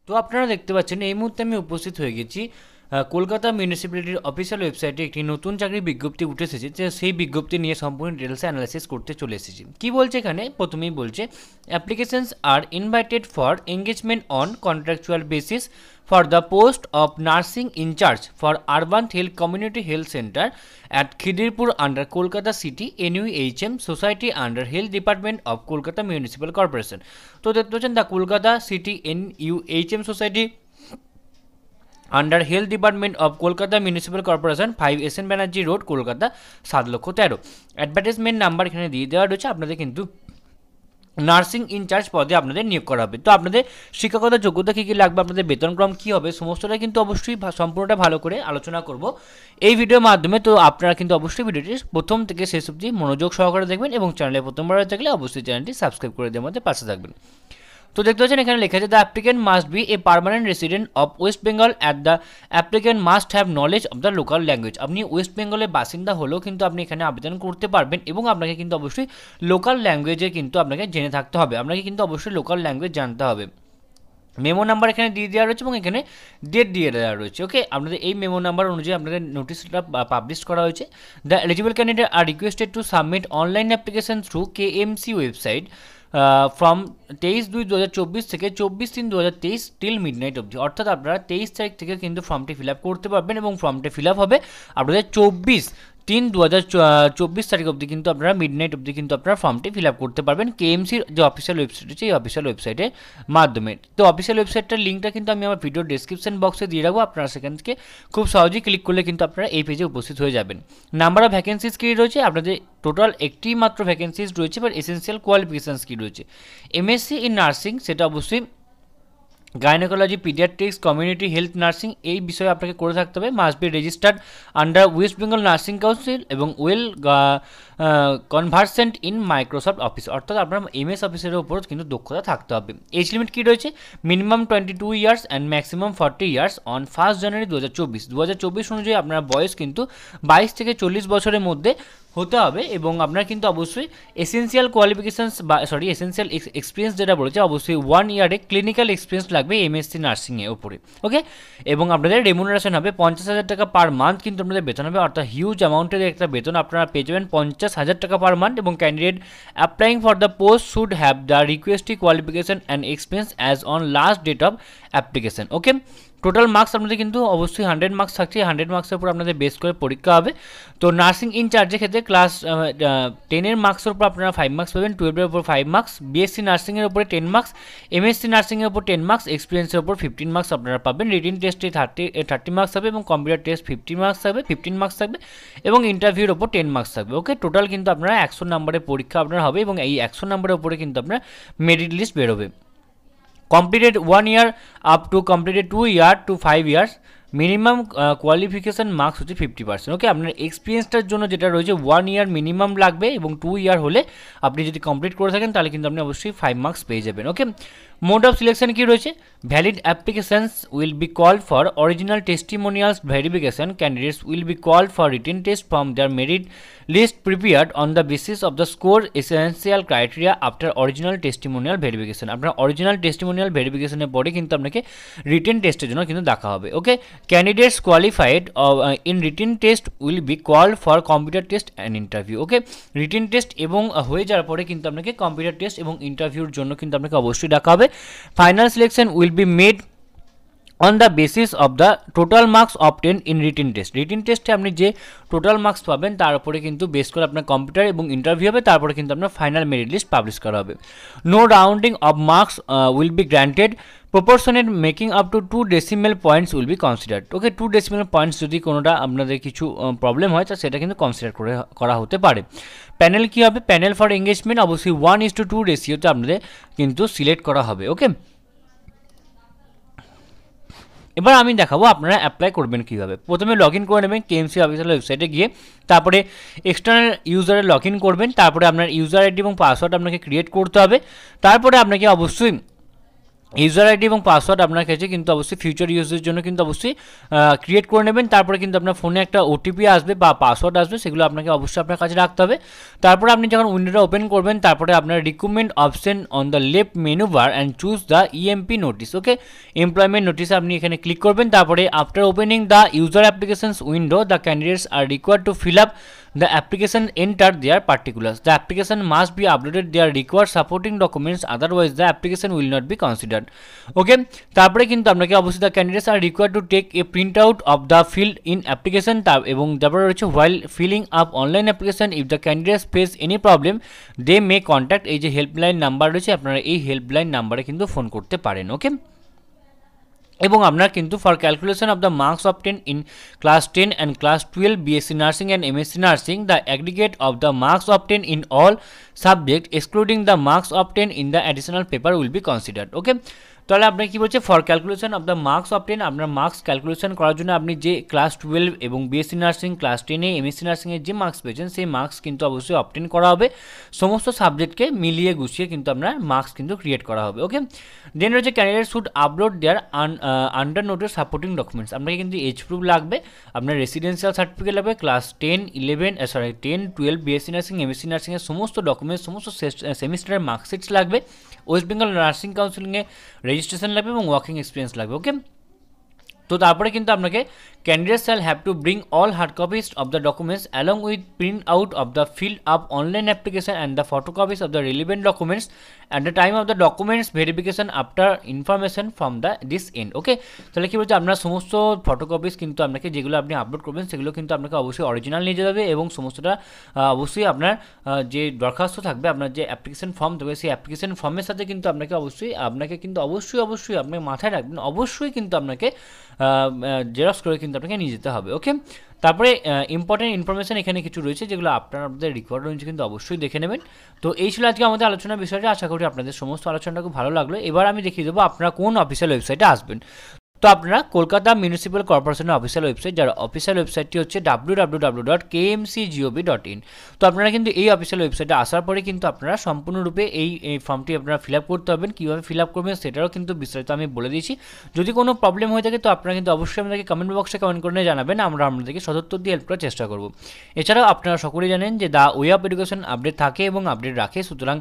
তো আপনারা দেখতে পাচ্ছেন এই মুহূর্তে আমি উপস্থিত হয়ে গেছি কলকাতা মিউনিসিপ্যালিটির অফিসিয়াল ওয়েবসাইটে একটি নতুন চাকরির বিজ্ঞপ্তি উঠে এসেছে, যে সেই বিজ্ঞপ্তি নিয়ে সম্পূর্ণ ডিটেলস অ্যানালাইসিস করতে চলে এসেছি। কি বলছে এখানে? প্রথমেই বলছে applications are invited for engagement on contractual basis for the post of nursing in charge for Urban Health Community Health Center at Khidirpur under Kolkata City NUHM Society under Health Department of Kolkata Municipal Corporation। তো দেখতে পাচ্ছেন the Kolkata city NUHM society under health department of Kolkata municipal corporation 5 SN Banerjee road Kolkata 7,13,000। Advertisement number এখানে দিয়ে দেওয়া রয়েছে। আপনাদের কিন্তু nursing in charge পদে আপনাদের নিয়োগ করা হবে। তো আপনাদের শিক্ষাগত যোগ্যতা কী কী লাগবে, আপনাদের বেতনক্রম কী হবে, সমস্তটা কিন্তু অবশ্যই সম্পূর্ণটা ভালো করে আলোচনা করব এই ভিডিওর মাধ্যমে। তো আপনারা কিন্তু অবশ্যই ভিডিওটি প্রথম থেকে শেষ অবধি মনোযোগ সহকারে দেখবেন এবং চ্যানেলে প্রথমবার হয়ে থাকলে অবশ্যই চ্যানেলটি সাবস্ক্রাইব করে দেওয়ার মধ্যে পাশে থাকবেন। তো দেখতে পাচ্ছেন এখানে লেখা আছে the applicant must B a permanent resident of West Bengal at the applicant must have knowledge of the local language. আপনি ওয়েস্ট বেঙ্গলের বাসিন্দা হলেও কিন্তু আপনি এখানে আবেদন করতে পারবেন এবং আপনাকে কিন্তু অবশ্যই লোকাল ল্যাঙ্গুয়েজে কিন্তু আপনাকে জেনে থাকতে হবে, আপনাকে কিন্তু অবশ্যই লোকাল ল্যাঙ্গুয়েজ জানতে হবে। মেমো নাম্বার এখানে দিয়ে দেওয়া রয়েছে এবং এখানে ডেট দিয়ে দেওয়া রয়েছে। ওকে, আপনাদের এই মেমো নাম্বার অনুযায়ী আপনাদের নোটিশটা পাবলিশ করা হয়েছে। The eligible candidate are requested to submit online application through KMC website from 23/2/2024 থেকে 24/3/2023 টিল মিডনাইট অবধি। অর্থাৎ আপনারা 23 তারিখ থেকে কিন্তু ফর্মটি ফিল আপ করতে পারবেন এবং ফর্মটি ফিল আপ হবে আপনাদের 24/3/2024 তারিখ অবধি কিন্তু আপনারা মিডনাইট অবধি কিন্তু আপনারা ফর্মটি ফিল আপ করতে পারবেন KMCর যে অফিসিয়াল ওয়েবসাইট আছে এই অফিসিয়াল ওয়েবসাইটের মাধ্যমে। তো অফিসিয়াল ওয়েবসাইটটার লিঙ্কটা কিন্তু আমি আমার ভিডিও ডেসক্রিপশন বক্সে দিয়ে রাখবো, আপনারা সেখান থেকে খুব সহজেই ক্লিক করলে কিন্তু আপনারা এই পেজে উপস্থিত হয়ে যাবেন। নাম্বার অফ ভ্যাকেন্সিজ কী রয়েছে? আপনাদের টোটাল একটি মাত্র ভ্যাকেন্সিজ রয়েছে, বাট এসেন্সিয়াল কোয়ালিফিকেশানস কী রয়েছে? MSc ইন নার্সিং, সেটা অবশ্যই gynaecology, paediatrics, community health nursing এই বিষয়ে আপনাকে করে থাকতে হবে। Must be registered under West Bengal nursing council এবং well conversant in Microsoft office. অর্থাৎ আপনার MS অফিসের উপর কিন্তু দক্ষতা থাকতে হবে। এজ লিমিট কী রয়েছে? Minimum 22 years and maximum 40 years on 1 জানুয়ারি 2024। 2024 অনুযায়ী আপনার বয়স কিন্তু 22 থেকে 40 বছরের মধ্যে হতে হবে এবং আপনার কিন্তু অবশ্যই এসেন্সিয়াল কোয়ালিফিকেশানস বা এসেন্সিয়াল এক্সপিরিয়েন্স যেটা বলেছে অবশ্যই 1 ইয়ারে ক্লিনিক্যাল এক্সপিরিয়েন্স লাগবে MSc নার্সিংয়ের উপরে। ওকে, এবং আপনাদের রেমুনারেশন হবে 50,000 টাকা পার মান্থ কিন্তু আপনাদের বেতন হবে, অর্থাৎ হিউজ অ্যামাউন্টের একটা বেতন আপনারা পেয়ে যাবেন 50,000 টাকা পার মান্থ। এবং candidate applying for the post should have the requesting qualification and experience as on last date of application. Okay, total marks আপনাদের কিন্তু অবশ্যই 100 মার্কস থাকছে, 100 মার্কসের উপর আপনাদের বেস করে পরীক্ষা হবে। তো নার্সিং ইনচার্জের ক্ষেত্রে ক্লাস 10-এর মার্কসের উপর আপনারা 5 মার্কস পাবেন, 12-এর উপর 5 মার্কস, BSc নার্সিংয়ের উপরে 10 মার্কস, MSc নার্সিংয়ের উপর 10 মার্কস, এক্সপিরিয়েন্সের উপর 15 মার্কস আপনারা পাবেন। রিটিন টেস্টে 30 মার্কস হবে এবং কম্পিউটার টেস্ট 15 মার্কস থাকবে এবং ইন্টারভিউর উপর 10 মার্কস থাকবে। ওকে, টোটাল কিন্তু আপনারা 100 নম্বরের পরীক্ষা আপনার হবে এবং এই 100 নম্বরের উপরে কিন্তু আপনার মেরিট লিস্ট বেরোবে। completed 1 year up to completed 2 year to 5 years minimum qualification marks হচ্ছে 50%। ওকে, আপনার এক্সপিরিয়েন্সটার জন্য যেটা রয়েছে 1 ইয়ার মিনিমাম লাগবে এবং 2 ইয়ার হলে আপনি যদি কমপ্লিট করে থাকেন তাহলে কিন্তু আপনি অবশ্যই 5 মার্কস পেয়ে যাবেন। ওকে, মোড অফ সিলেকশন কী রয়েছে? Valid applications will be call for original testimonials verification, candidates will be call for written test from their merit list prepared on the basis of the score essential criteria after original testimonial verification. আপনার original testimonial ভেরিফিকেশনের পরে কিন্তু আপনাকে written টেস্টের জন্য কিন্তু দেখা হবে। ওকে, candidates qualified in written test will be called for computer test and interview। Okay, written test এবং হয়ে যাওয়ার পরে কিন্তু আপনাকে কম্পিউটার টেস্ট এবং ইন্টারভিউর জন্য কিন্তু আপনাকে অবশ্যই ডাকা হবে। Final selection will be made on the basis of the total marks obtain in written test. Written টেস্টে আপনি যে টোটাল মার্কস পাবেন তার উপরে কিন্তু বেস করে আপনার কম্পিউটার এবং ইন্টারভিউ হবে, তারপরে কিন্তু আপনার ফাইনাল মেরিট লিস্ট পাবলিশ করা হবে। No rounding off marks will be granted, proportionate making up to 2 decimal points will be considered. Okay, 2 decimal points যদি কোনোটা আপনাদের কিছু প্রবলেম হয় তা সেটা কিন্তু কনসিডার করা হতে পারে। প্যানেল কী হবে? প্যানেল ফর এঙ্গেজমেন্ট অবশ্যই 1:2 রেশিওতে আপনাদের কিন্তু সিলেক্ট করা হবে। ওকে, এবার আমি দেখাবো আপনারা অ্যাপ্লাই করবেন কীভাবে। প্রথমে লগ ইন করে নেবেন KMC অফিসিয়াল ওয়েবসাইটে গিয়ে, তারপরে এক্সটার্নাল ইউজারে লগ ইন করবেন, তারপরে আপনার ইউজার আইডি এবং পাসওয়ার্ড আপনাকে ক্রিয়েট করতে হবে, তারপরে আপনাকে অবশ্যই ইউজার আইডি এবং পাসওয়ার্ড আপনার কাছে কিন্তু অবশ্যই ফিউচার ইউজের জন্য কিন্তু অবশ্যই ক্রিয়েট করে নেবেন। তারপরে কিন্তু আপনার ফোনে একটা ওটিপি আসবে বা পাসওয়ার্ড আসবে, সেগুলো আপনাকে অবশ্যই আপনার কাছে রাখতে হবে। তারপরে আপনি যখন উইন্ডোটা ওপেন করবেন, তারপরে আপনার recruitment option on the left menu bar and choose the EMP notice. Okay, employment নোটিসে আপনি এখানে ক্লিক করবেন। তারপরে after opening the user applications window, the candidates are required to fill up the application, enter their particulars. The application must be uploaded their required supporting documents, otherwise the application will not be considered. Okay, তারপরে কিন্তু আপনাকে অবশ্যই the candidates are required to take a printout of the filled in application এবং তারপরে রয়েছে while filling up online application if the candidates face any problem they may contact, এই যে helpline number রয়েছে আপনারা এই হেল্পলাইন নাম্বারে কিন্তু ফোন করতে পারেন। ওকে, এবং আপনার কিন্তু for calculation of the marks obtain in class 10 and class 12 BSc nursing and MSc nursing, the aggregate of the marks obtain in all subject excluding the marks obtain in the additional paper will be considered. Okay, তাহলে আপনার কী বলছে, for calculation of the marks obtain, আপনার marks calculation করার জন্য আপনি যে class 12 এবং বিএসসি নার্সিং, ক্লাস 10-এ এমএসসি নার্সিংয়ের যে মার্কস পেয়েছেন সেই মার্কস কিন্তু অবশ্যই অবটেন করা হবে। সমস্ত সাবজেক্টকে মিলিয়ে গুছিয়ে কিন্তু আপনার মার্কস কিন্তু ক্রিয়েট করা হবে। ওকে, দেন রয়েছে ক্যান্ডিডেট শুড আপলোড দেয়ার আন্ডার নোটের সাপোর্টিং ডকুমেন্টস। আপনাকে কিন্তু এজ প্রুফ লাগবে, আপনার রেসিডেন্সিয়াল সার্টিফিকেট লাগবে, ক্লাস 10, 12 বিএসসি নার্সিং, এমএসসি নার্সিংয়ের সমস্ত ডকুমেন্টস, সমস্ত সেমিস্টারের মার্কশিটস লাগবে, ওয়েস্ট বেঙ্গল নার্সিং কাউন্সিলিংয়ে রেজিস্ট্রেশন লাগবে এবং ওয়ার্কিং এক্সপিরিয়েন্স লাগবে। ওকে, তো তারপরে কিন্তু আপনাকে candidate shall have to bring all hard copies of the documents along with print out of the filled up online application and the photo copies of the relevant documents at the time of the documents verification after information from the this end. Okay, তাহলে কী বলছে, আপনার সমস্ত photocopies কিন্তু আপনাকে যেগুলো আপনি upload করবেন সেগুলো কিন্তু আপনাকে অবশ্যই অরিজিনাল নিয়ে যেতে হবে এবং সমস্তটা অবশ্যই আপনার যে দরখাস্ত থাকবে, আপনার যে অ্যাপ্লিকেশন ফর্ম থাকবে সেই অ্যাপ্লিকেশন ফর্মের সাথে কিন্তু আপনাকে অবশ্যই আপনি মাথায় রাখবেন, অবশ্যই কিন্তু আপনাকে জেরক্স করে কিন্তু আপনাকে নিয়ে যেতে হবে। ওকে, তারপরে ইম্পর্টেন্ট ইনফরমেশন এখানে কিছু রয়েছে যেগুলো আপনাদের রিকোয়ার্ড রয়েছে, কিন্তু অবশ্যই দেখে নেবেন। তো এই ছিল আজকে আমাদের আলোচনার বিষয়টা, আশা করি আপনাদের সমস্ত আলোচনাটা খুব ভালো লাগলো। এবার আমি দেখিয়ে দেবো আপনারা কোন অফিসিয়াল ওয়েবসাইটে আসবেন। তো আপনারা কলকাতা মিউনিসিপ্যাল কর্পোরেশনের অফিসিয়াল ওয়েবসাইট, যার অফিসিয়াল ওয়েবসাইটটি হচ্ছে www.kmcgob.in। তো আপনারা কিন্তু এই অফিসিয়াল ওয়েবসাইটে আসার পরে কিন্তু আপনারা সম্পূর্ণরূপে এই ফর্মটি আপনারা ফিল আপ করতে হবেন। কীভাবে ফিল আপ করবেন সেটারও কিন্তু বিস্তারিত আমি বলে দিয়েছি। যদি কোনো প্রবলেম হয়ে থাকে তো আপনারা কিন্তু অবশ্যই আমাদেরকে কমেন্ট বক্সে কমেন্ট করে জানাবেন, আমরা আপনাদেরকে সদুত্তর দিয়ে হেল্প করার চেষ্টা করব। এছাড়াও আপনারা সকলেই জানেন যে the way of education update থাকে এবং আপডেট রাখে, সুতরাং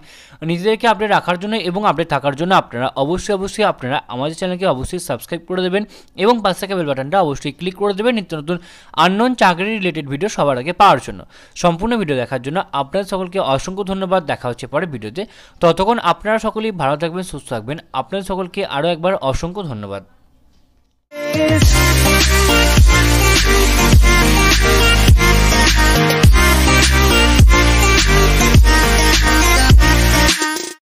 নিজেদেরকে আপডেট রাখার জন্য এবং আপডেট থাকার জন্য আপনারা অবশ্যই আপনারা আমাদের চ্যানেলকে অবশ্যই সাবস্ক্রাইব করে দেবেন এবং পাশে থাকা বেল বাটনটা অবশ্যই ক্লিক করে দেবেন নিত্য নতুন আননোন চাকরি রিলেটেড ভিডিও সবার আগে পাওয়ার জন্য। সম্পূর্ণ ভিডিও দেখার জন্য আপনাদের সকলকে অসংখ্য ধন্যবাদ। দেখা হচ্ছে পরে ভিডিওতে, ততক্ষণ আপনারা সকলেই ভালো থাকবেন, সুস্থ থাকবেন। আপনাদের সকলকে আরও একবার অসংখ্য ধন্যবাদ।